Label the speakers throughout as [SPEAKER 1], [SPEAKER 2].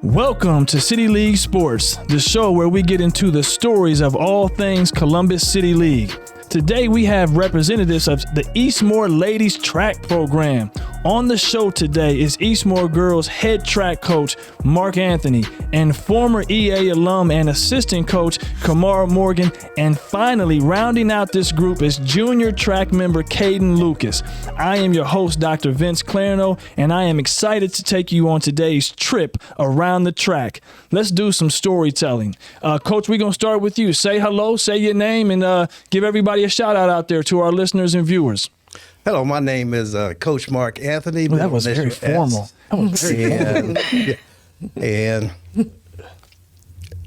[SPEAKER 1] Welcome to City League Sports, the show where we get into the stories of all things Columbus City League. Today we have representatives of the Eastmoor Ladies Track Program. On the show today is Eastmoor Girls head track coach Mark Anthony and former EA alum and assistant coach Kimara Morgan. And finally, rounding out this group is junior track member Kaidyn Lucas. I am your host, Dr. Vince Clarino, and I am excited to take you on today's trip around the track. Let's do some storytelling. Coach, we're going to start with you. Say hello, say your name, and give everybody a shout out out there to our listeners and viewers.
[SPEAKER 2] Hello, my name is Coach Mark Anthony.
[SPEAKER 1] Well, that was very formal.
[SPEAKER 2] And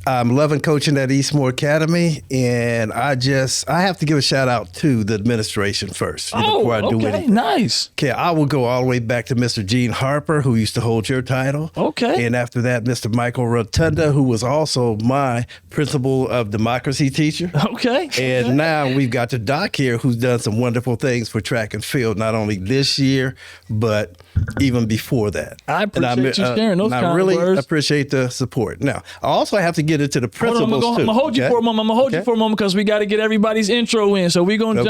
[SPEAKER 2] I'm loving coaching at Eastmoor Academy, and I have to give a shout out to the administration first before I do anything.
[SPEAKER 1] Nice.
[SPEAKER 2] Okay, I will go all the way back to Mr. Gene Harper, who used to hold your title.
[SPEAKER 1] Okay.
[SPEAKER 2] And after that, Mr. Michael Rotunda, who was also my principal of democracy teacher.
[SPEAKER 1] Okay.
[SPEAKER 2] And now we've got the doc here, who's done some wonderful things for track and field, not only this year, but even before that.
[SPEAKER 1] I appreciate you sharing those kind of words.
[SPEAKER 2] I really appreciate the support. Now, I also have to get into the principals too.
[SPEAKER 1] I'm gonna hold you for a moment. I'm gonna hold you for a moment because we got to get everybody's intro in. So we're gonna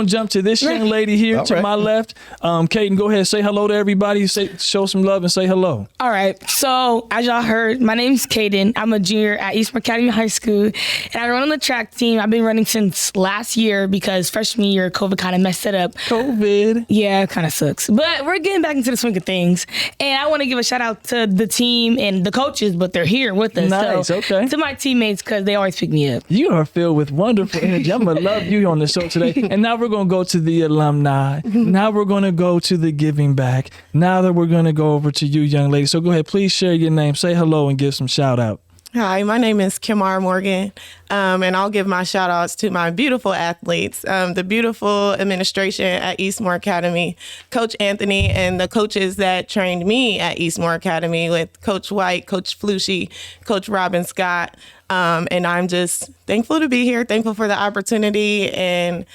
[SPEAKER 1] jump to this young lady here to my left. Kaidyn, go ahead, say hello to everybody. Show some love and say hello.
[SPEAKER 3] All right. So as y'all heard, my name's Kaidyn. I'm a junior at Eastmoor Academy High School, and I run on the track team. I've been running since last year because freshman year COVID kind of messed it up.
[SPEAKER 1] COVID.
[SPEAKER 3] Yeah, it kind of sucks. But we're getting back into the swing of things, and I want to give a shout out to the team and the coaches, but they're here with us.
[SPEAKER 1] Nice.
[SPEAKER 3] So,
[SPEAKER 1] okay.
[SPEAKER 3] To my teammates, because they always pick me up.
[SPEAKER 1] You are filled with wonderful energy. I'm gonna love you on the show today. And now we're gonna go to the alumni. Now we're gonna go to the giving back. Now that we're gonna go over to you, young lady. So go ahead, please share your name, say hello, and give some shout out.
[SPEAKER 4] Hi, my name is Kimara Morgan, and I'll give my shout outs to my beautiful athletes, the beautiful administration at Eastmoor Academy, Coach Anthony, and the coaches that trained me at Eastmoor Academy with Coach White, Coach Flushy, Coach Robin Scott. And I'm just thankful to be here, thankful for the opportunity, and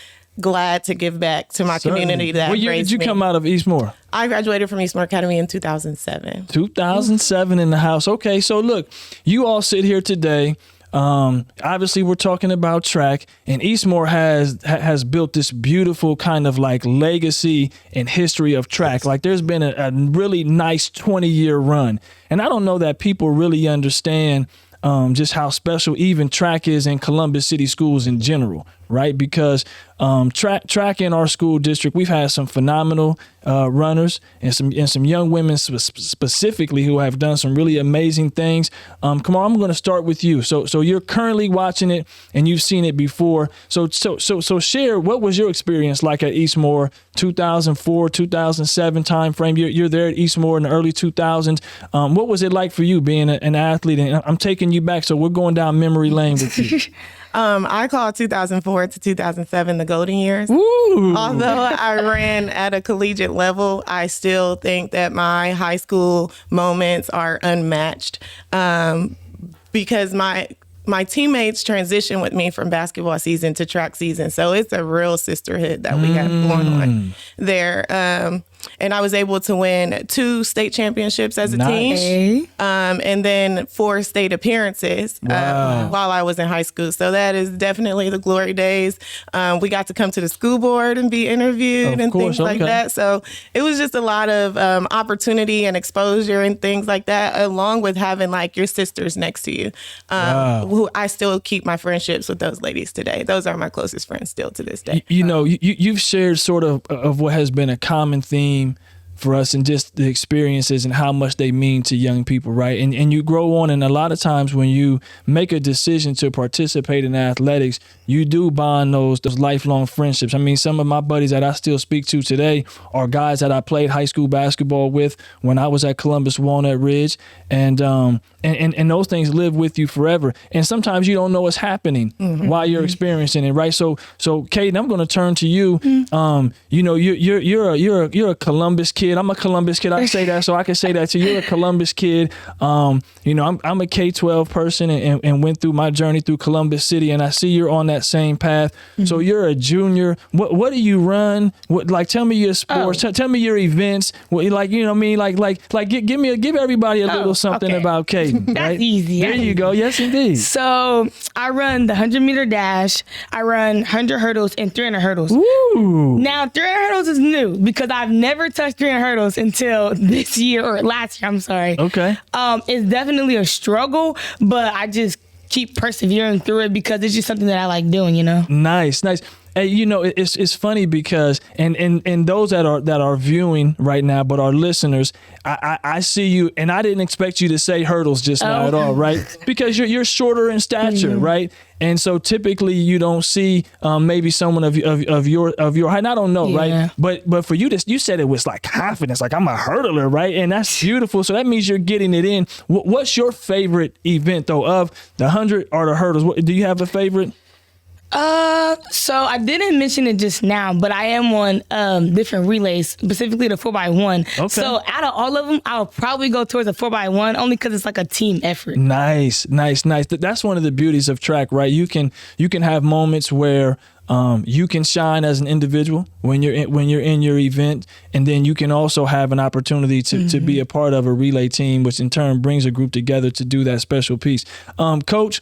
[SPEAKER 4] glad to give back to my community that
[SPEAKER 1] What year did you come out of Eastmoor?
[SPEAKER 4] I graduated from Eastmoor Academy in 2007.
[SPEAKER 1] 2007 in the house. Okay, so look, you all sit here today. Obviously, we're talking about track, and Eastmoor has built this beautiful kind of like legacy and history of track. Like there's been a really nice 20-year run, and I don't know that people really understand just how special even track is in Columbus City schools in general, right? Because track in our school district, we've had some phenomenal runners and some young women specifically who have done some really amazing things. Come on, I'm going to start with you. So you're currently watching it and you've seen it before. So share, what was your experience like at Eastmoor 2004, 2007 time frame? You're there at Eastmoor in the early 2000s. What was it like for you being an athlete? And I'm taking you back, so we're going down memory lane with you.
[SPEAKER 4] I call 2004 to 2007 the golden years.
[SPEAKER 1] Ooh.
[SPEAKER 4] Although I ran at a collegiate level, I still think that my high school moments are unmatched because my teammates transitioned with me from basketball season to track season. So it's a real sisterhood that we have going on there. And I was able to win 2 state championships as a team, and then 4 state appearances while I was in high school. So that is definitely the glory days. We got to come to the school board and be interviewed things like that. So it was just a lot of opportunity and exposure and things like that, along with having like your sisters next to you, who I still keep my friendships with those ladies today. Those are my closest friends still to this day.
[SPEAKER 1] You know, you've shared sort of what has been a common theme for us and just the experiences and how much they mean to young people, right? And you grow on, and a lot of times when you make a decision to participate in athletics, you do bond those lifelong friendships. I mean, some of my buddies that I still speak to today are guys that I played high school basketball with when I was at Columbus Walnut Ridge, and those things live with you forever. And sometimes you don't know what's happening while you're experiencing it, right? So Kaidyn, I'm going to turn to you. You know, you're a Columbus kid. kid. I'm a Columbus kid. I say that so I can say that to you. You're a Columbus kid. You know, I'm a K-12 person and went through my journey through Columbus City, and I see you're on that same path. So you're a junior. What do you run? Like, tell me your sports. Tell me your events. Like, you know what I mean? Give everybody a little something about Kaidyn.
[SPEAKER 3] That's
[SPEAKER 1] right?
[SPEAKER 3] easy.
[SPEAKER 1] There you go. Yes, indeed.
[SPEAKER 3] So I run the 100-meter dash. I run 100 hurdles and 300 hurdles.
[SPEAKER 1] Ooh.
[SPEAKER 3] Now, 300 hurdles is new because I've never touched 300 hurdles until this year, or last year, I'm sorry.
[SPEAKER 1] Okay.
[SPEAKER 3] It's definitely a struggle, but I just keep persevering through it because it's just something that I like doing, you know?
[SPEAKER 1] Nice. Hey, you know, it's funny because and those that are viewing right now, but our listeners, I see you, and I didn't expect you to say hurdles just now at all, right? Because you're shorter in stature, right? And so typically you don't see maybe someone of your height. And I don't know, right? But for you, you said it was like confidence, like I'm a hurdler, right? And that's beautiful. So that means you're getting it in. What's your favorite event though, of the 100 or the hurdles? Do you have a favorite?
[SPEAKER 3] So I didn't mention it just now, but I am on different relays, specifically the 4x1.
[SPEAKER 1] Okay.
[SPEAKER 3] So out of all of them, I'll probably go towards the 4x1 only because it's like a team effort.
[SPEAKER 1] Nice. That's one of the beauties of track, right? You can have moments where you can shine as an individual when you're in your event, and then you can also have an opportunity to be a part of a relay team, which in turn brings a group together to do that special piece. Coach,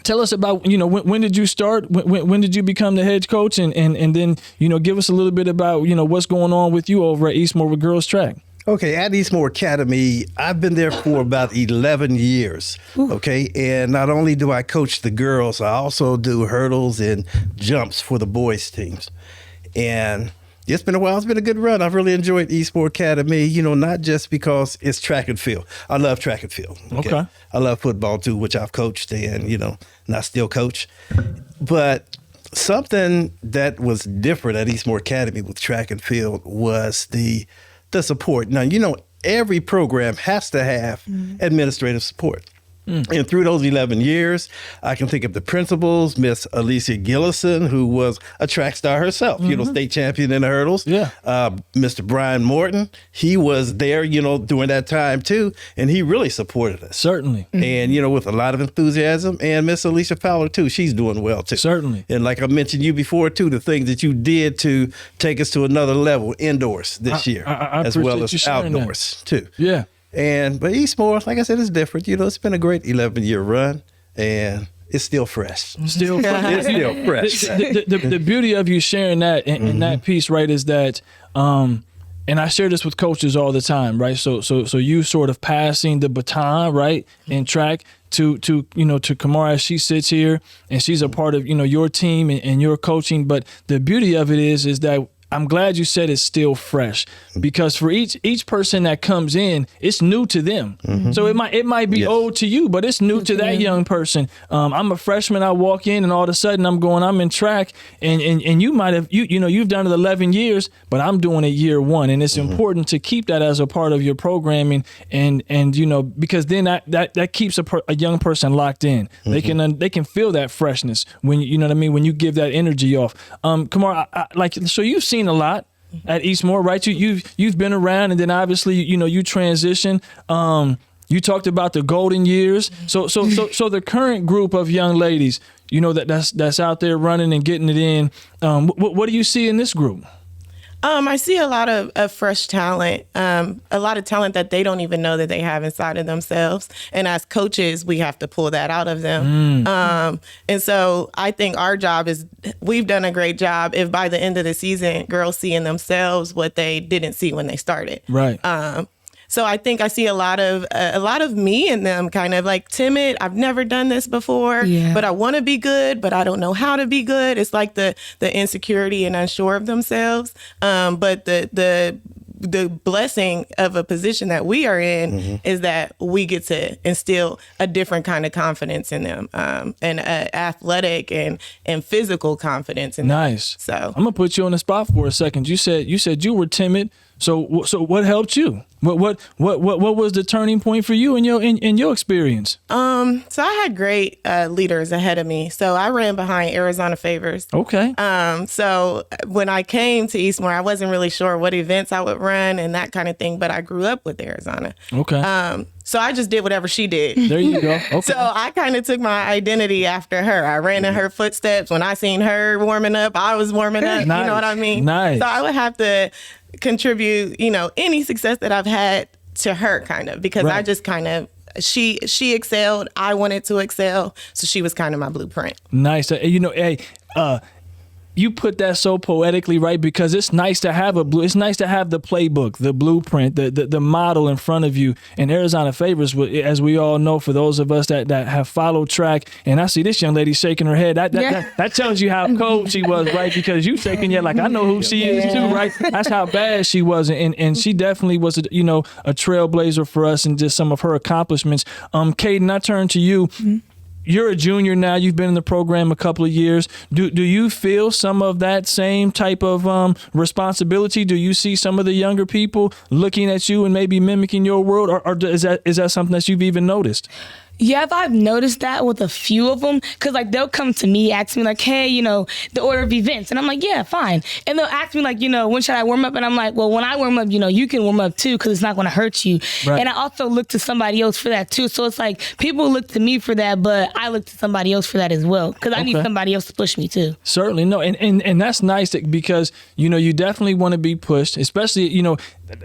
[SPEAKER 1] tell us about, you know, when did you start? When did you become the head coach? And then, you know, give us a little bit about, you know, what's going on with you over at Eastmoor with girls track.
[SPEAKER 2] Okay, at Eastmoor Academy, I've been there for about 11 years. Okay, and not only do I coach the girls, I also do hurdles and jumps for the boys teams. And it's been a while. It's been a good run. I've really enjoyed Eastmoor Academy, you know, not just because it's track and field. I love track and field. Okay. I love football too, which I've coached and, you know, and I still coach. But something that was different at Eastmoor Academy with track and field was the support. Now, you know, every program has to have administrative support. And through those 11 years, I can think of the principals, Miss Alicia Gillison, who was a track star herself, you know, state champion in the hurdles. Yeah. Mr. Brian Morton, he was there, you know, during that time too, and he really supported us.
[SPEAKER 1] Certainly.
[SPEAKER 2] And, you know, with a lot of enthusiasm. And Miss Alicia Fowler too, she's doing well too.
[SPEAKER 1] Certainly.
[SPEAKER 2] And like I mentioned you before too, the things that you did to take us to another level indoors this year, as well as outdoors too.
[SPEAKER 1] Yeah.
[SPEAKER 2] But Eastmoor, like I said, is different. You know, it's been a great 11-year run, and it's still fresh.
[SPEAKER 1] It's still fresh. The beauty of you sharing that in that piece, right, is that, and I share this with coaches all the time, right? So you sort of passing the baton, right, in track to you know, to Kimara as she sits here, and she's a part of, you know, your team and your coaching. But the beauty of it is that I'm glad you said it's still fresh, because for each person that comes in, it's new to them. So it might be old to you, but it's new to that young person. I'm a freshman. I walk in, and all of a sudden I'm in track, and you might have you know, you've done it 11 years, but I'm doing it year one, and it's important to keep that as a part of your programming, and you know, because then that keeps a young person locked in. They can feel that freshness when you know what I mean, when you give that energy off. Kamar, so you've seen a lot at Eastmoor, right? You've been around, and then obviously, you know, you transition. You talked about the golden years. So the current group of young ladies, you know, that's out there running and getting it in. What do you see in this group?
[SPEAKER 4] I see a lot of fresh talent, a lot of talent that they don't even know that they have inside of themselves. And as coaches, we have to pull that out of them. And so I think our job is, we've done a great job if by the end of the season, girls see in themselves what they didn't see when they started.
[SPEAKER 1] Right.
[SPEAKER 4] So I think I see a lot of me in them, kind of like timid. I've never done this before, but I want to be good, but I don't know how to be good. It's like the insecurity and unsure of themselves. But the blessing of a position that we are in is that we get to instill a different kind of confidence in them, and athletic and physical confidence in them.
[SPEAKER 1] Nice.
[SPEAKER 4] So
[SPEAKER 1] I'm gonna put you on the spot for a second. You said you were timid, So what helped you? What was the turning point for you in your experience?
[SPEAKER 4] So I had great leaders ahead of me. So I ran behind Arizona Favors.
[SPEAKER 1] Okay.
[SPEAKER 4] So when I came to Eastmoor, I wasn't really sure what events I would run and that kind of thing, but I grew up with Arizona.
[SPEAKER 1] Okay.
[SPEAKER 4] So I just did whatever she did.
[SPEAKER 1] There you go. Okay.
[SPEAKER 4] So I kind of took my identity after her. I ran in her footsteps. When I seen her warming up, I was warming up.
[SPEAKER 1] Nice.
[SPEAKER 4] You know what I mean?
[SPEAKER 1] Nice.
[SPEAKER 4] So I would have to contribute, any success that I've had to her kind of, because
[SPEAKER 1] Right.
[SPEAKER 4] I just kind of, she excelled. I wanted to excel. So she was kind of my blueprint.
[SPEAKER 1] Nice. You put that so poetically, right? Because it's nice to have it's nice to have the playbook, the blueprint, the model in front of you. And Arizona Favors, as we all know, for those of us that have followed track, and I see this young lady shaking her head, that tells you how cold she was, right? Because you shaking your like, I know who she is too, right? That's how bad she was, and she definitely was, a trailblazer for us and just some of her accomplishments. Kaidyn, I turn to you. Mm-hmm. You're a junior now. You've been in the program a couple of years. Do you feel some of that same type of responsibility? Do you see some of the younger people looking at you and maybe mimicking your world, or is that something that you've even noticed?
[SPEAKER 3] Yeah, I've noticed that with a few of them, because like they'll come to me, ask me like, hey, the order of events, and I'm like, yeah, fine. And they'll ask me like, when should I warm up? And I'm like, well, when I warm up, you can warm up too, because it's not going to hurt you. Right. And I also look to somebody else for that too. So it's like people look to me for that, but I look to somebody else for that as well, because I need somebody else to push me too.
[SPEAKER 1] Certainly, no, and that's nice because you definitely want to be pushed, especially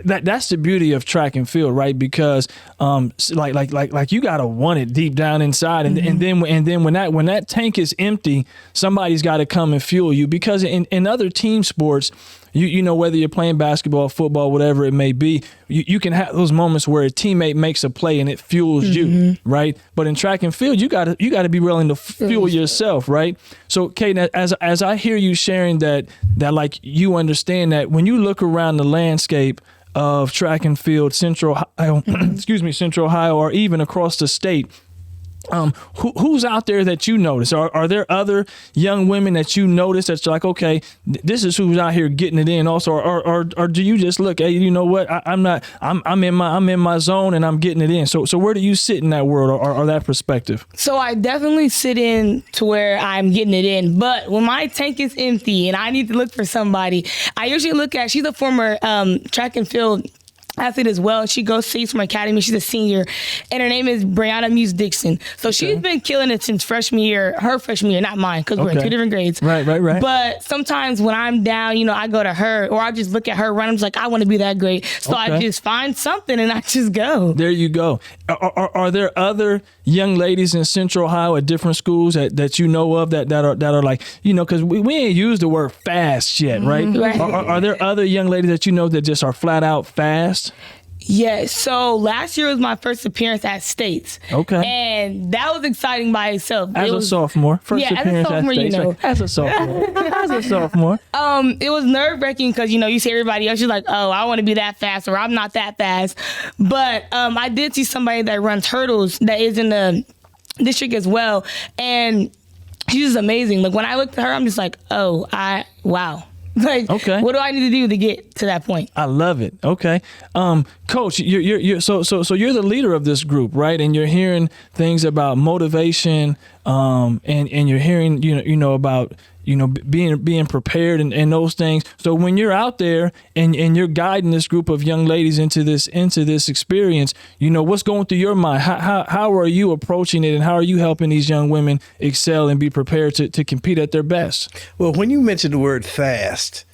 [SPEAKER 1] that's the beauty of track and field, right? Because like you gotta want it deep down inside, and then when that tank is empty, somebody's got to come and fuel you. Because in other team sports, whether you're playing basketball, football, whatever it may be, you can have those moments where a teammate makes a play and it fuels you, right? But in track and field, you gotta be willing to fuel yourself, right? So, Kaidyn, as I hear you sharing that like you understand that when you look around the landscape of track and field, Central Ohio, or even across the state, who's out there that you notice? Are there other young women that you notice that's like, okay, this is who's out here getting it in also, or do you just look, hey, you know what, I'm in my zone and I'm getting it in? So where do you sit in that world or that perspective?
[SPEAKER 3] So I definitely sit in to where I'm getting it in, but when my tank is empty and I need to look for somebody, I usually look at, she's a former track and field athlete as well. She goes to Eastmoor Academy. She's a senior, and her name is Brianna Muse Dixon. So she's been killing it since her freshman year, not mine, because we're in two different grades.
[SPEAKER 1] Right.
[SPEAKER 3] But sometimes when I'm down, I go to her, or I just look at her run. I'm just like, I want to be that great. So I just find something and I just go.
[SPEAKER 1] There you go. Are there other young ladies in Central Ohio at different schools that you know of that are like, because we ain't used the word fast yet, right?
[SPEAKER 3] Right.
[SPEAKER 1] Are there other young ladies that you know that just are flat out fast?
[SPEAKER 3] Yeah, so last year was my first appearance at States.
[SPEAKER 1] Okay.
[SPEAKER 3] And that was exciting by itself.
[SPEAKER 1] As a sophomore. First appearance
[SPEAKER 3] as a sophomore,
[SPEAKER 1] at States. Right? As a sophomore.
[SPEAKER 3] It was nerve-wracking because, you see everybody else, you're like, oh, I want to be that fast, or I'm not that fast. But I did see somebody that runs hurdles that is in the district as well. And she's just amazing. Like, when I looked at her, I'm just like, oh, wow. Like, okay. What do I need to do to get to that point?
[SPEAKER 1] I love it. Okay, Coach, you're so you're the leader of this group, right? And you're hearing things about motivation, and you're hearing about being prepared and those things. So when you're out there and you're guiding this group of young ladies into this experience, what's going through your mind? How are you approaching it, and how are you helping these young women excel and be prepared to compete at their best?
[SPEAKER 2] Well, when you mention the word fast,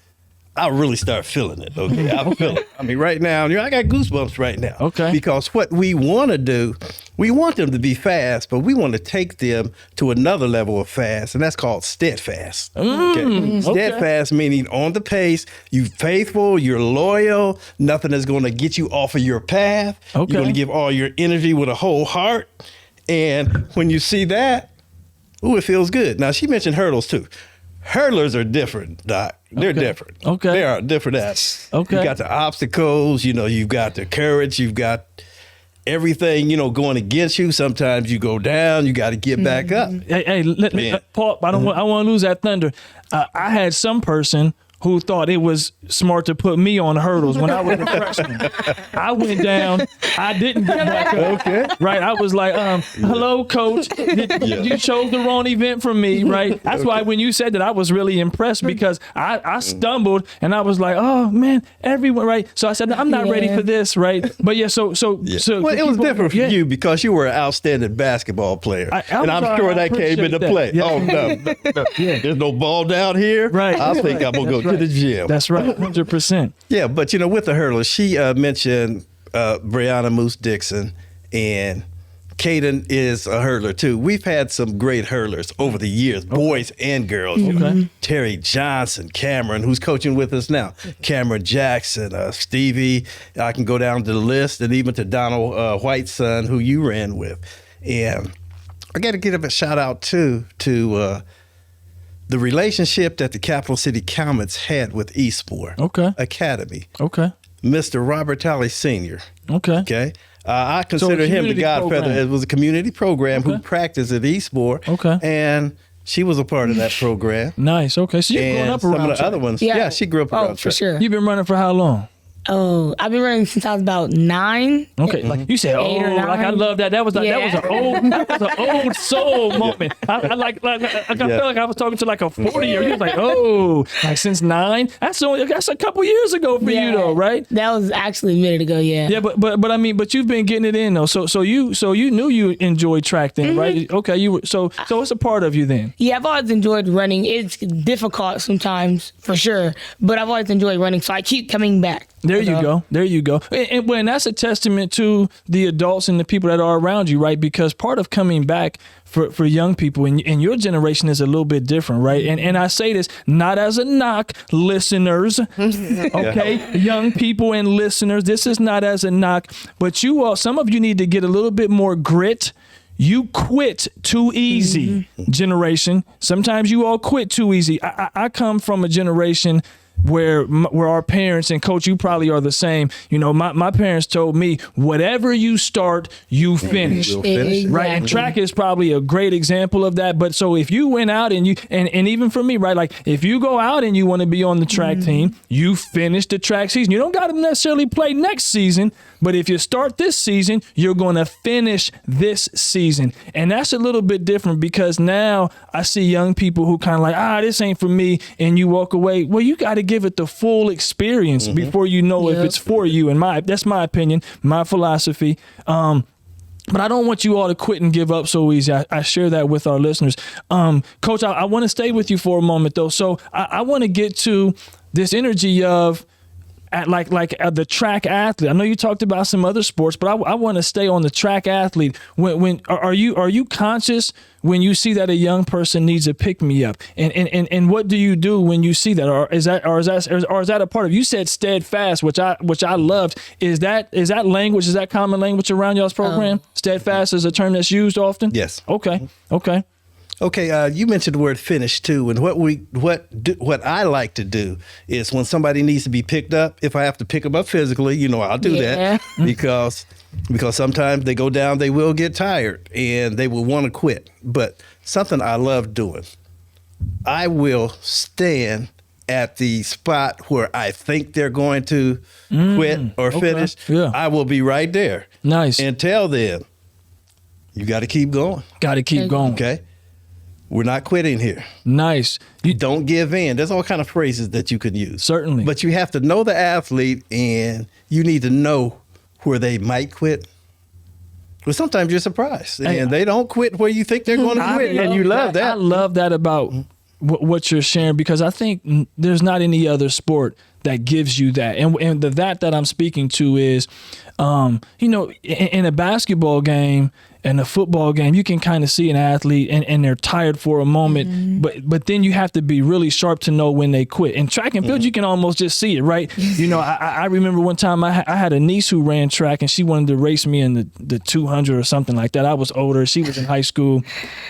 [SPEAKER 2] I really start feeling it. Okay, I feel it. I mean, right now, I got goosebumps right now.
[SPEAKER 1] Okay,
[SPEAKER 2] because what we want to do, we want them to be fast, but we want to take them to another level of fast, and that's called steadfast. Okay, steadfast meaning on the pace. You're faithful. You're loyal. Nothing is going to get you off of your path. Okay. You're going to give all your energy with a whole heart, and when you see that, it feels good. Now, she mentioned hurdles too. Hurdlers are different, Doc. They're different.
[SPEAKER 1] Okay.
[SPEAKER 2] They are different athletes.
[SPEAKER 1] Okay.
[SPEAKER 2] You got the obstacles, you've got the courage, you've got everything, going against you. Sometimes you go down, you got to get back up.
[SPEAKER 1] Hey, Paul, I don't want to lose that thunder. I had some person who thought it was smart to put me on hurdles when I was a freshman. I went down. I didn't get back up.
[SPEAKER 2] Okay.
[SPEAKER 1] Right. I was like, hello, coach. You chose the wrong event for me, right? That's why when you said that, I was really impressed because I stumbled and I was like, oh man, everyone, right? So I said, I'm not ready for this, right? But yeah, so
[SPEAKER 2] Well, it was different for you because you were an outstanding basketball player. And I'm sure that came into play.
[SPEAKER 1] Yeah.
[SPEAKER 2] Oh, no. There's no ball down here.
[SPEAKER 1] Right.
[SPEAKER 2] I think I'm going to go to the gym.
[SPEAKER 1] That's right, 100%.
[SPEAKER 2] Yeah, but, with the hurdlers, she mentioned Brianna Moose Dixon, and Kaidyn is a hurdler, too. We've had some great hurlers over the years, boys and girls.
[SPEAKER 1] Okay.
[SPEAKER 2] Terry Johnson, Cameron, who's coaching with us now, Cameron Jackson, Stevie. I can go down the list, and even to Donald White's son, who you ran with. And I got to give a shout out, too, to the relationship that the Capital City Comets had with Eastmoor Academy.
[SPEAKER 1] Okay.
[SPEAKER 2] Mr. Robert Talley Sr.
[SPEAKER 1] Okay.
[SPEAKER 2] I consider him the godfather.
[SPEAKER 1] program.
[SPEAKER 2] It was a community program who practiced at Eastmoor.
[SPEAKER 1] Okay.
[SPEAKER 2] And she was a part of that program.
[SPEAKER 1] Nice. Okay. So you've grown
[SPEAKER 2] And
[SPEAKER 1] up
[SPEAKER 2] some
[SPEAKER 1] around
[SPEAKER 2] of the
[SPEAKER 1] track.
[SPEAKER 2] other ones.
[SPEAKER 3] Yeah.
[SPEAKER 2] Yeah, she grew up around
[SPEAKER 3] for
[SPEAKER 2] track.
[SPEAKER 3] sure.
[SPEAKER 1] You've been running for how long?
[SPEAKER 3] Oh, I've been running since I was about 9.
[SPEAKER 1] Okay, like you said,
[SPEAKER 3] 8 or
[SPEAKER 1] like I
[SPEAKER 3] 9.
[SPEAKER 1] love that. That was
[SPEAKER 3] Yeah.
[SPEAKER 1] an old soul moment. I felt like I was talking to like a 40-year. He was like, like since 9. That's a couple years ago for you though, right?
[SPEAKER 3] That was actually a minute ago. Yeah.
[SPEAKER 1] Yeah, but I mean, but you've been getting it in though. So you knew you enjoyed track then, right? Okay, you were so it's a part of you then.
[SPEAKER 3] Yeah, I've always enjoyed running. It's difficult sometimes, for sure, but I've always enjoyed running, so I keep coming back.
[SPEAKER 1] There you go. There you go. And that's a testament to the adults and the people that are around you, right? Because part of coming back for young people in your generation is a little bit different, right? And I say this not as a knock, listeners, okay? Young people and listeners, this is not as a knock, but some of you need to get a little bit more grit. You quit too easy, generation. Sometimes you all quit too easy. I come from a generation where our parents, and Coach, you probably are the same. My parents told me, whatever you start, you finish.
[SPEAKER 2] We'll finish.
[SPEAKER 1] Right, and track is probably a great example of that. But so if you went out and even for me, right, like if you go out and you want to be on the track team, you finish the track season. You don't got to necessarily play next season, but if you start this season, you're going to finish this season. And that's a little bit different because now I see young people who kind of like, this ain't for me, and you walk away. Well, you got to give it the full experience before you know if it's for you. And that's my opinion, my philosophy. But I don't want you all to quit and give up so easy. I share that with our listeners. Coach, I want to stay with you for a moment, though. So I want to get to this energy of the track athlete. I know you talked about some other sports, but I want to stay on the track athlete. When are you conscious when you see that a young person needs a pick me up? And what do you do when you see that? Or is that a part of, you said steadfast, which I loved. Is that language? Is that common language around y'all's program? Steadfast is a term that's used often?
[SPEAKER 2] Yes.
[SPEAKER 1] Okay.
[SPEAKER 2] Okay, you mentioned the word finish too, and what I like to do is when somebody needs to be picked up, if I have to pick them up physically, I'll do that because sometimes they go down, they will get tired and they will want to quit. But something I love doing, I will stand at the spot where I think they're going to quit or finish.
[SPEAKER 1] Yeah.
[SPEAKER 2] I will be right there.
[SPEAKER 1] Nice.
[SPEAKER 2] And tell them, you got to keep going.
[SPEAKER 1] Got to keep going.
[SPEAKER 2] Okay. We're not quitting here.
[SPEAKER 1] Nice.
[SPEAKER 2] You don't give in. There's all kind of phrases that you could use.
[SPEAKER 1] Certainly.
[SPEAKER 2] But you have to know the athlete, and you need to know where they might quit. Well, sometimes you're surprised, and they don't quit where you think they're going to quit, and you love that.
[SPEAKER 1] I love that about what you're sharing, because I think there's not any other sport that gives you that. And that I'm speaking to is, in a basketball game and a football game, you can kind of see an athlete and they're tired for a moment, but then you have to be really sharp to know when they quit. In track and field, you can almost just see it, right? I remember one time I had a niece who ran track, and she wanted to race me in the 200 or something like that. I was older. She was in high school.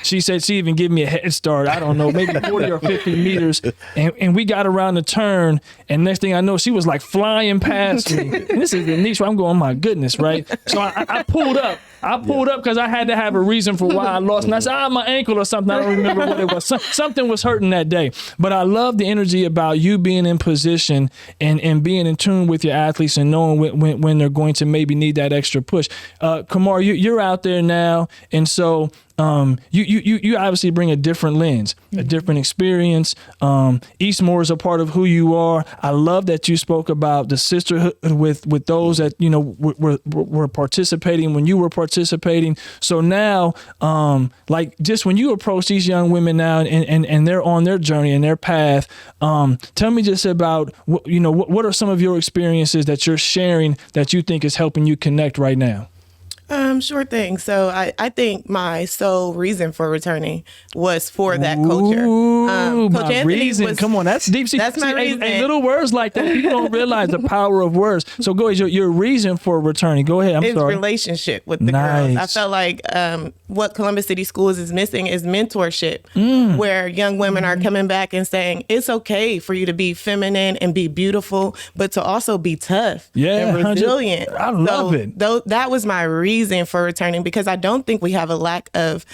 [SPEAKER 1] She said she even gave me a head start. I don't know, maybe 40 or 50 meters. And we got around the turn, and next thing I know, she was like flying past me. And this is the niece where I'm going, oh my goodness, right? So I pulled up. I pulled up because I had to have a reason for why I lost. And I said, my ankle or something. I don't remember what it was. Something was hurting that day. But I love the energy about you being in position and being in tune with your athletes and knowing when they're going to maybe need that extra push. Kimara, you're out there now. And so you obviously bring a different lens, a different experience. Eastmoor is a part of who you are. I love that you spoke about the sisterhood with those that, were participating when you were participating. So now, like just when you approach these young women now and they're on their journey and their path, tell me just about, what are some of your experiences that you're sharing that you think is helping you connect right now?
[SPEAKER 4] Sure thing. So I think my sole reason for returning was for that culture.
[SPEAKER 1] Coach
[SPEAKER 4] Coach Anthony
[SPEAKER 1] come on, that's deep.
[SPEAKER 4] That's my reason.
[SPEAKER 1] And little words like that, people don't realize the power of words. So go ahead, your reason for returning. Go ahead. I'm sorry.
[SPEAKER 4] Relationship with the girls. I felt like what Columbus City Schools is missing is mentorship, where young women are coming back and saying it's okay for you to be feminine and be beautiful, but to also be tough and resilient.
[SPEAKER 1] I love it.
[SPEAKER 4] That was my reason for returning, because I don't think we have a lack of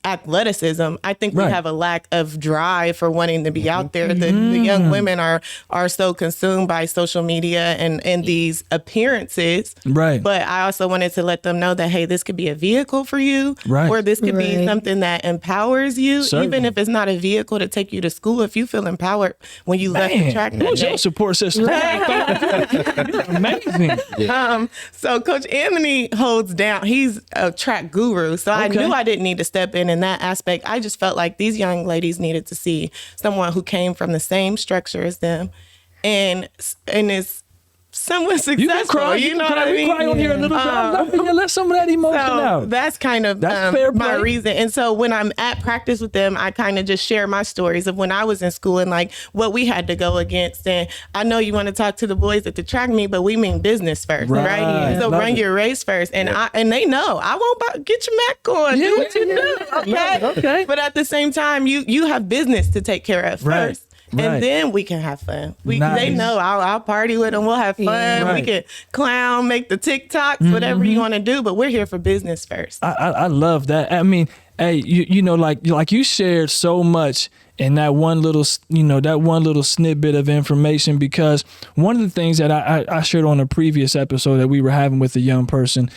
[SPEAKER 4] athleticism. I think we have a lack of drive for wanting to be out there. The young women are so consumed by social media and these appearances.
[SPEAKER 1] Right.
[SPEAKER 4] But I also wanted to let them know that, hey, this could be a vehicle for you, or this could be something that empowers you.
[SPEAKER 1] Certainly.
[SPEAKER 4] Even if it's not a vehicle to take you to school, if you feel empowered when you left the track that
[SPEAKER 1] Who's
[SPEAKER 4] day.
[SPEAKER 1] your support system? Amazing.
[SPEAKER 4] So Coach Anthony holds down, he's a track guru. So I knew I didn't need to step in that aspect. I just felt like these young ladies needed to see someone who came from the same structure as them and is somewhat successful.
[SPEAKER 1] You can cry.
[SPEAKER 4] You know what I mean?
[SPEAKER 1] Cry on here a little bit. Let some of that emotion out.
[SPEAKER 4] That's kind of
[SPEAKER 1] fair
[SPEAKER 4] my
[SPEAKER 1] play.
[SPEAKER 4] reason. And so when I'm at practice with them, I kind of just share my stories of when I was in school and like what we had to go against. And I know you want to talk to the boys at the track meet, but we mean business first, right? So run your race first. And and they know I won't get your Mac on. Do what you do. Okay. But at the same time, you have business to take care of first. And then we can have fun. They know I'll party with them. We'll have fun. We can clown, make the TikToks, whatever you want to do. But we're here for business first.
[SPEAKER 1] I love that. I mean, hey, you know, like you shared so much in that one little snippet of information, because one of the things that I shared on a previous episode that we were having with a young person,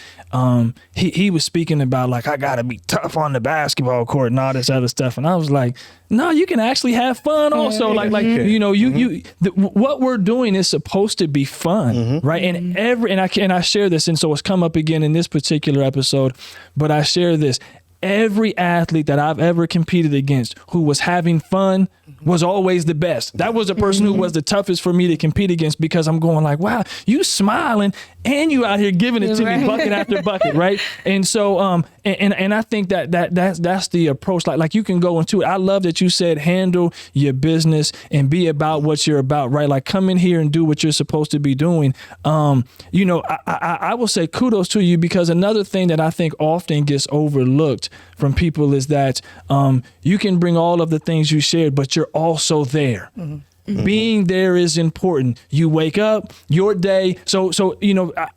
[SPEAKER 1] he was speaking about like, I gotta be tough on the basketball court and all this other stuff, and I was like, no, you can actually have fun also. What we're doing is supposed to be fun, right? And I share this, and so it's come up again in this particular episode, but I share this. Every athlete that I've ever competed against who was having fun was always the best. That was the person who was the toughest for me to compete against, because I'm going like, wow, you smiling and you out here giving it to me bucket after bucket, right? And so, and I think that's the approach. Like you can go into it. I love that you said handle your business and be about what you're about, right? Like come in here and do what you're supposed to be doing. I will say kudos to you, because another thing that I think often gets overlooked from people is that you can bring all of the things you shared, but you're also there. Being there is important. You wake up your day. So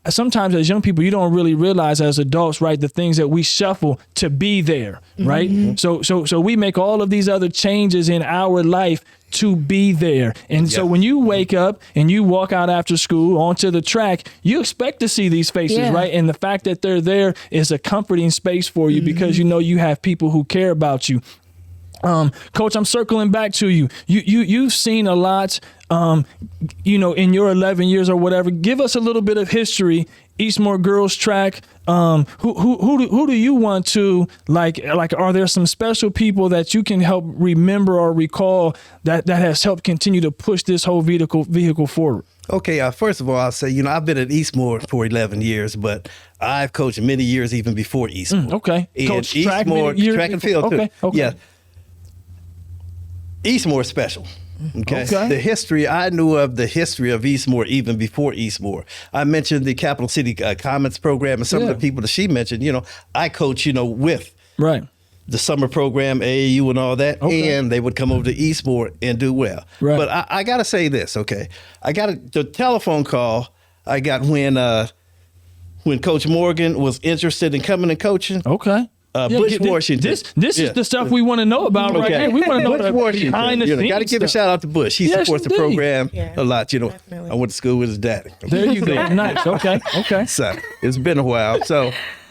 [SPEAKER 1] sometimes as young people, you don't really realize as adults, right, the things that we shuffle to be there, right? So we make all of these other changes in our life to be there. And so when you wake up and you walk out after school onto the track, you expect to see these faces, right? And the fact that they're there is a comforting space for you, because you know you have people who care about you. Coach, I'm circling back to you. You've seen a lot, in your 11 years or whatever. Give us a little bit of history. Eastmoor girls track. Who do you want to like? Are there some special people that you can help remember or recall that has helped continue to push this whole vehicle forward?
[SPEAKER 2] Okay, first of all, I'll say, I've been at Eastmoor for 11 years, but I've coached many years even before Eastmoor.
[SPEAKER 1] Okay,
[SPEAKER 2] and
[SPEAKER 1] Coach
[SPEAKER 2] Eastmoor track and field too.
[SPEAKER 1] Okay.
[SPEAKER 2] Yeah. Eastmoor is special. Okay. The history, I knew of the history of Eastmoor even before Eastmoor. I mentioned the Capital City Commons program and some of the people that she mentioned, I coach, with the summer program, AAU and all that, and they would come over to Eastmoor and do well. Right. But I got to say this, okay? I got the telephone call I got when when Coach Morgan was interested in coming and coaching.
[SPEAKER 1] Okay.
[SPEAKER 2] Bush, Washington.
[SPEAKER 1] This is the stuff we want to know about right here. We want to know
[SPEAKER 2] Bush, Washington.
[SPEAKER 1] behind the scenes.
[SPEAKER 2] Got to give a shout out to Bush. He supports the program a lot.
[SPEAKER 4] Definitely.
[SPEAKER 2] I went to school with his daddy.
[SPEAKER 1] There you go. Nice. Okay.
[SPEAKER 2] So it's been a while.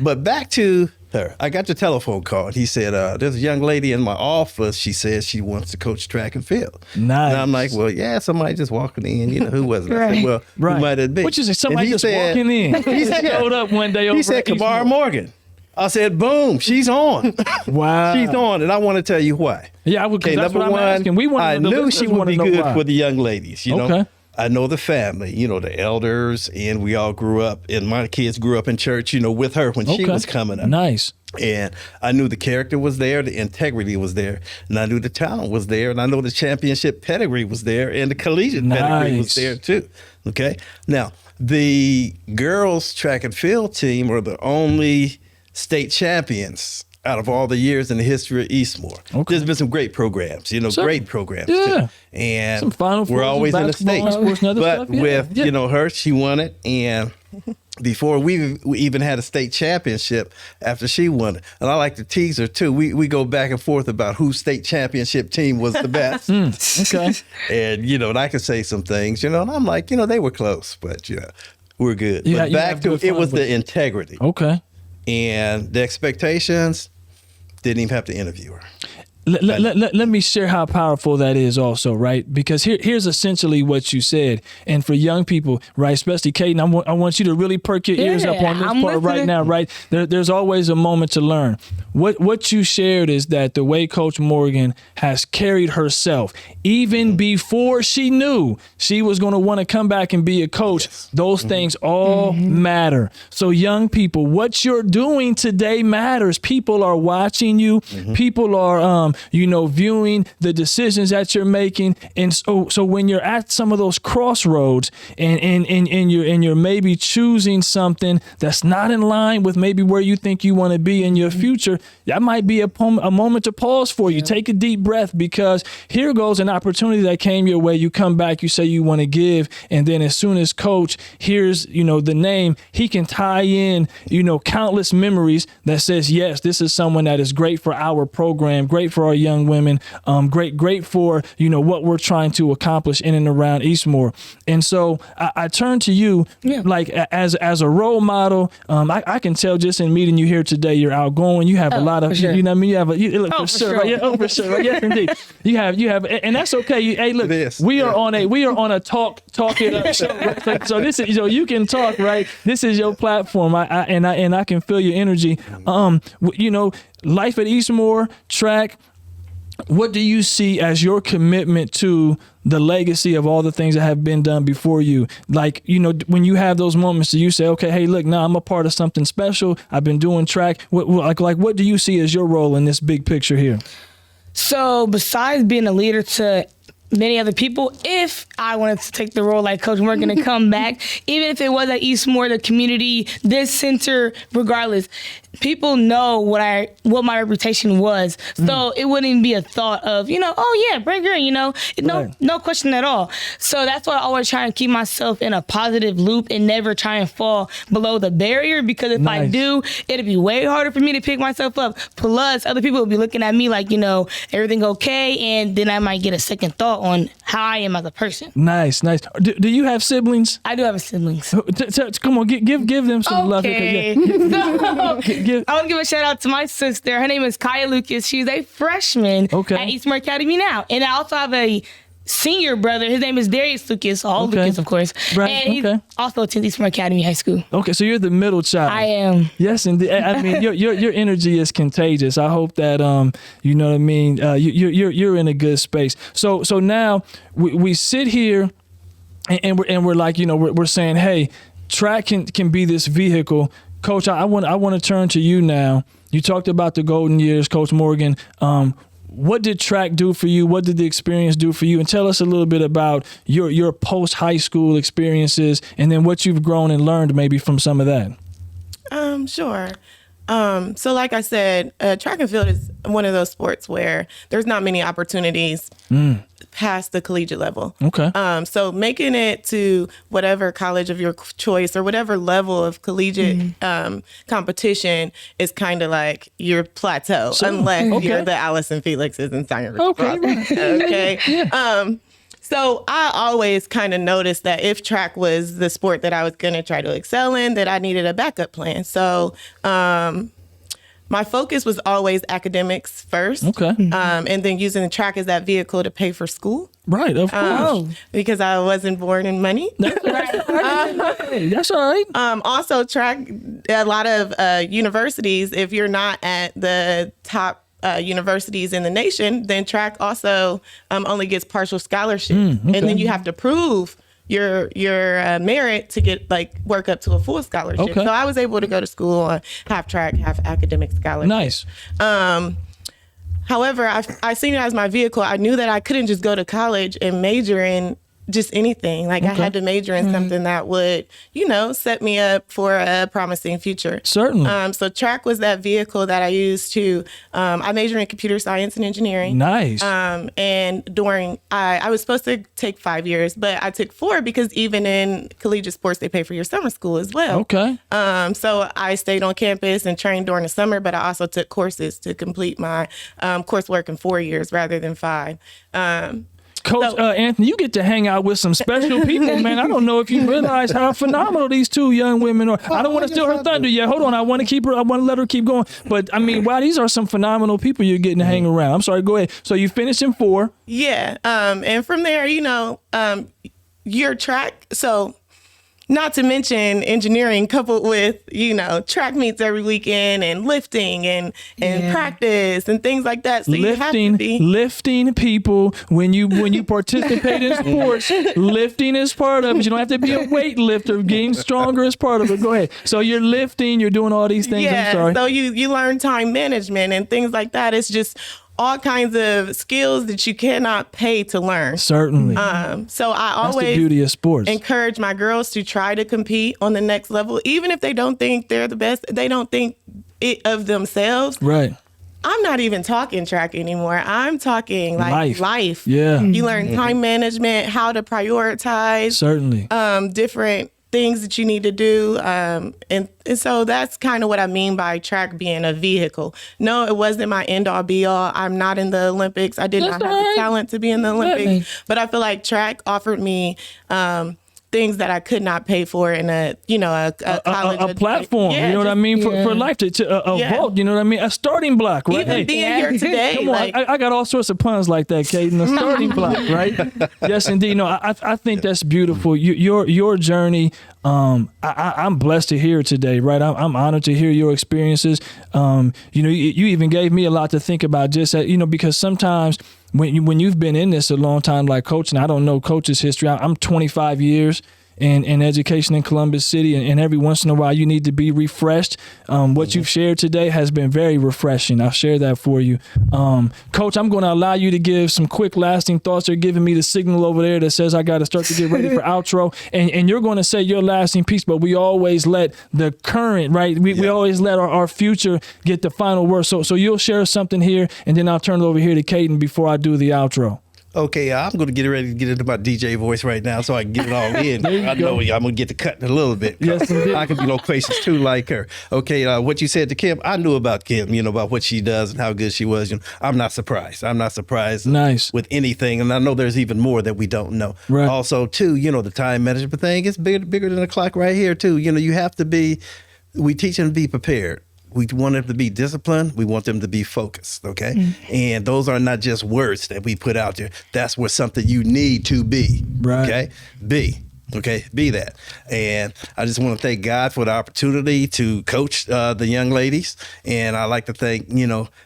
[SPEAKER 2] But back to her. I got the telephone call. He said, there's a young lady in my office. She says she wants to coach track and field.
[SPEAKER 1] Nice.
[SPEAKER 2] And I'm like, well, yeah, somebody just walking in. Who was it? I said, well, who might it be?
[SPEAKER 1] Which is somebody just
[SPEAKER 2] said,
[SPEAKER 1] walking in. He showed up one day over
[SPEAKER 2] He said,
[SPEAKER 1] at
[SPEAKER 2] Kimara
[SPEAKER 1] Eastmoor.
[SPEAKER 2] Morgan. I said, boom, she's on.
[SPEAKER 1] Wow.
[SPEAKER 2] She's on, and I want to tell you why.
[SPEAKER 1] Yeah, that's
[SPEAKER 2] number
[SPEAKER 1] what I'm
[SPEAKER 2] one,
[SPEAKER 1] asking.
[SPEAKER 2] I knew she would be good for the young ladies.
[SPEAKER 1] Okay.
[SPEAKER 2] I know the family, the elders, and we all grew up, and my kids grew up in church, with her when she was coming up.
[SPEAKER 1] Nice.
[SPEAKER 2] And I knew the character was there, the integrity was there, and I knew the talent was there, and I know the championship pedigree was there, and the collegiate pedigree was there too. Okay. Now, the girls track and field team are the only state champions out of all the years in the history of Eastmoor. Okay. There's been some great programs, great programs too. And
[SPEAKER 1] some Final
[SPEAKER 2] we're always in the States. But with, her, she won it. And before we even had a state championship after she won it. And I like to tease her too. We go back and forth about whose state championship team was the best.
[SPEAKER 1] Okay.
[SPEAKER 2] And, and I can say some things, and I'm like, they were close, but, we're good. But back to it was the integrity.
[SPEAKER 1] Okay.
[SPEAKER 2] And the expectations, didn't even have to interview her.
[SPEAKER 1] Let me share how powerful that is also, right? Because here's essentially what you said. And for young people, right, especially Kaidyn, I want you to really perk your ears up on this part right now, right? There's always a moment to learn. What you shared is that the way Coach Morgan has carried herself, even before she knew she was going to want to come back and be a coach, those things all matter. So young people, what you're doing today matters. People are watching you. People are viewing the decisions that you're making. And so when you're at some of those crossroads and you're maybe choosing something that's not in line with maybe where you think you want to be in your future, that might be a moment to pause for you. Take a deep breath, because here goes an opportunity that came your way. You come back, you say you want to give, and then as soon as Coach hears, the name, he can tie in, countless memories that says, yes, this is someone that is great for our program, great for our young women, great for, what we're trying to accomplish in and around Eastmoor. And so I turn to you, like as a role model. I can tell just in meeting you here today, you're outgoing. You have a lot of, you know what I mean? You have for sure. Right? Yeah, for sure. Right? Yes, indeed. You have, and that's okay. Hey, look, we are on a talk it up show. Right? So this is, you can talk, right? This is your platform. I can feel your energy. Life at Eastmoor, track. What do you see as your commitment to the legacy of all the things that have been done before you? Like, when you have those moments, do you say, okay, hey, look, now I'm a part of something special. I've been doing track. What do you see as your role in this big picture here?
[SPEAKER 3] So besides being a leader to many other people, if I wanted to take the role like Coach Morgan and come back, even if it was at Eastmoor, the community, this center, regardless, people know what my reputation was. So it wouldn't even be a thought of, oh yeah, bring her in, no question at all. So that's why I always try and keep myself in a positive loop and never try and fall below the barrier, because if I do, it'll be way harder for me to pick myself up. Plus, other people will be looking at me like, everything okay, and then I might get a second thought on how I am as a person.
[SPEAKER 1] Nice. Do you have siblings?
[SPEAKER 3] I do have siblings.
[SPEAKER 1] Come on, give them some love.
[SPEAKER 3] Okay. I want to give a shout out to my sister. Her name is Kaidyn Lucas. She's a freshman at Eastmoor Academy now. And I also have a senior brother. His name is Darius Lucas, Lucas, of course. Right. And he also attends Eastmoor Academy High School. Okay, so you're the middle child. I am. Yes, indeed. I mean, your energy is contagious. I hope that you know what I mean. You're in a good space. So now we sit here and we're like, we're saying, hey, track can be this vehicle. Coach, I want to turn to you now. You talked about the golden years, Coach Morgan. What did track do for you? What did the experience do for you? And tell us a little bit about your post-high school experiences, and then what you've grown and learned maybe from some of that.
[SPEAKER 4] Sure. So like I said, track and field is one of those sports where there's not many opportunities past the collegiate level.
[SPEAKER 1] Okay.
[SPEAKER 4] So making it to whatever college of your choice or whatever level of collegiate competition is kind of like your plateau, unless you're the Allison Felixes and Simon Richard. Okay. So I always kind of noticed that if track was the sport that I was going to try to excel in, that I needed a backup plan. So my focus was always academics first.
[SPEAKER 1] Okay.
[SPEAKER 4] And then using the track as that vehicle to pay for school.
[SPEAKER 1] Right, of course.
[SPEAKER 4] Because I wasn't born in money.
[SPEAKER 1] Hey, that's all right.
[SPEAKER 4] Also, track, a lot of universities, if you're not at the top universities in the nation, then track also only gets partial scholarships. And then you have to prove your merit to get work up to a full scholarship.
[SPEAKER 1] Okay.
[SPEAKER 4] So I was able to go to school on half track, half academic scholarship.
[SPEAKER 1] Nice.
[SPEAKER 4] However, I seen it as my vehicle. I knew that I couldn't just go to college and major in just anything. I had to major in something that would, set me up for a promising future.
[SPEAKER 1] Certainly.
[SPEAKER 4] So track was that vehicle that I used to, I majored in computer science and engineering.
[SPEAKER 1] Nice.
[SPEAKER 4] And during, I was supposed to take 5 years, but I took 4 because even in collegiate sports, they pay for your summer school as well.
[SPEAKER 1] Okay.
[SPEAKER 4] So I stayed on campus and trained during the summer, but I also took courses to complete my coursework in 4 years rather than 5.
[SPEAKER 1] Coach Anthony, you get to hang out with some special people, man. I don't know if you realize how phenomenal these two young women are. I don't want to steal her thunder yet. Hold on. I want to let her keep going. But I mean, wow, these are some phenomenal people you're getting to hang around. I'm sorry, go ahead. So you finished in 4.
[SPEAKER 4] Yeah. And from there, your track. So not to mention engineering coupled with, track meets every weekend and lifting and practice and things like that. So
[SPEAKER 1] lifting people when you participate in sports, lifting is part of it. You don't have to be a weightlifter. Getting stronger is part of it. Go ahead. So you're lifting, you're doing all these things.
[SPEAKER 4] Yeah,
[SPEAKER 1] I'm sorry.
[SPEAKER 4] So you learn time management and things like that. It's just all kinds of skills that you cannot pay to learn.
[SPEAKER 1] Certainly.
[SPEAKER 4] So I
[SPEAKER 1] That's
[SPEAKER 4] always
[SPEAKER 1] the beauty of sports.
[SPEAKER 4] Encourage my girls to try to compete on the next level, even if they don't think they're the best. They don't think it of themselves.
[SPEAKER 1] Right.
[SPEAKER 4] I'm not even talking track anymore. I'm talking life.
[SPEAKER 1] Yeah.
[SPEAKER 4] You learn time management, how to prioritize.
[SPEAKER 1] Certainly.
[SPEAKER 4] Different things that you need to do. And so that's kind of what I mean by track being a vehicle. No, it wasn't my end all be all. I'm not in the Olympics. I did not have the talent to be in the Olympics, but I feel like track offered me things that I could not pay for in a college.
[SPEAKER 1] A platform, you know what I mean? For life, to vault, you know what I mean? A starting block, right?
[SPEAKER 4] Even being here today.
[SPEAKER 1] Come on, I got all sorts of puns like that, Kaidyn. A starting block, right? Yes, indeed. No, I think that's beautiful. Your journey, I'm blessed to hear today, right? I'm honored to hear your experiences. You even gave me a lot to think about just, because sometimes when you've been in this a long time, like coaching, I don't know coach's history. I'm 25 years in education in Columbus City, and every once in a while you need to be refreshed. What you've shared today has been very refreshing. I'll share that for you. Coach, I'm going to allow you to give some quick lasting thoughts. They're giving me the signal over there that says I got to start to get ready for outro, and you're going to say your lasting piece, but we always let the current, right? We always let our future get the final word. So you'll share something here, and then I'll turn it over here to Kaidyn before I do the outro.
[SPEAKER 2] Okay, I'm going to get ready to get into my DJ voice right now so I can get it all in. I know I'm going to get to cutting a little bit.
[SPEAKER 1] Yes, indeed.
[SPEAKER 2] I can be loquacious too like her. Okay, what you said to Kim, I knew about Kim, about what she does and how good she was. I'm not surprised. I'm not surprised with anything. And I know there's even more that we don't know.
[SPEAKER 1] Right.
[SPEAKER 2] Also, too, the time management thing is bigger than the clock right here, too. You have to we teach them to be prepared. We want them to be disciplined. We want them to be focused, okay? Mm-hmm. And those are not just words that we put out there. That's where something you need to be, okay? Be that. And I just want to thank God for the opportunity to coach the young ladies. And I like to thank,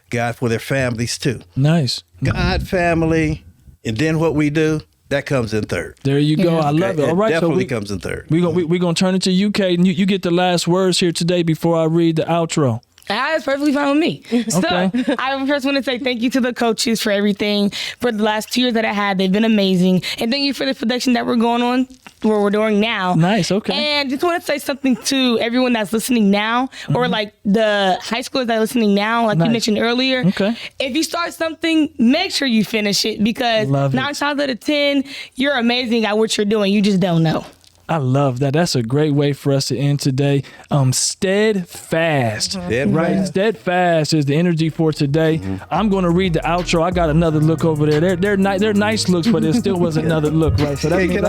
[SPEAKER 2] God for their families too.
[SPEAKER 1] Nice.
[SPEAKER 2] God, family, and then what we do, that comes in third.
[SPEAKER 1] There you go. I love it. All right,
[SPEAKER 2] definitely comes in third.
[SPEAKER 1] We're gonna turn it to you, Kaidyn. You get the last words here today before I read the outro.
[SPEAKER 3] That's perfectly fine with me. So
[SPEAKER 1] Okay.
[SPEAKER 3] I first want to say thank you to the coaches for everything for the last 2 years that I had. They've been amazing. And thank you for the production that we're going on, where we're doing now.
[SPEAKER 1] Nice. Okay.
[SPEAKER 3] And just want to say something to everyone that's listening now, or like the high schoolers that are listening now, like
[SPEAKER 1] Nice.
[SPEAKER 3] you mentioned earlier.
[SPEAKER 1] Okay.
[SPEAKER 3] If you start something, make sure you finish it, because
[SPEAKER 1] Love it.
[SPEAKER 3] 9 times out of 10, you're amazing at what you're doing. You just don't know.
[SPEAKER 1] I love that. That's a great way for us to end today. Steadfast. Right? Steadfast is the energy for today. I'm going to read the outro. I got another look over there. They're nice looks, but it still was another look, right? So that
[SPEAKER 2] Hey,
[SPEAKER 1] means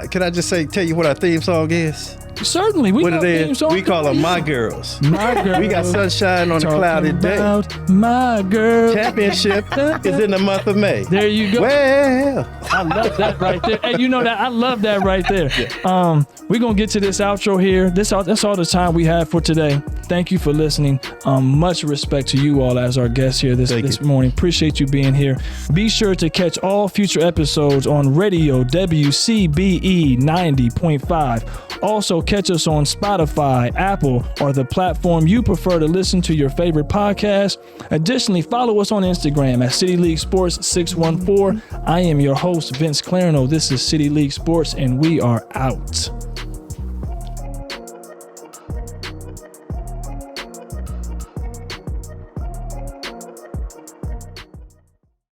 [SPEAKER 2] can I just tell you what our theme song is?
[SPEAKER 1] certainly we
[SPEAKER 2] What
[SPEAKER 1] know
[SPEAKER 2] it
[SPEAKER 1] theme
[SPEAKER 2] is?
[SPEAKER 1] song.
[SPEAKER 2] We call them My Girls.
[SPEAKER 1] My girl.
[SPEAKER 2] We got sunshine on a
[SPEAKER 1] Talking
[SPEAKER 2] cloudy day.
[SPEAKER 1] about my girl.
[SPEAKER 2] Championship is in the month of May.
[SPEAKER 1] There you go.
[SPEAKER 2] Well,
[SPEAKER 1] I love that right there. And you know that I love that right there. We're gonna get to this outro here. That's all the time we have for today. Thank you for listening. Much respect to you all as our guests here this morning. Appreciate you being here. Be sure to catch all future episodes on radio WCBE 90.5. Also catch us on Spotify, Apple, or the platform you prefer to listen to your favorite podcast. Additionally, follow us on Instagram at City League Sports 614. I am your host, Vince Clarino. This is City League Sports, and we are out.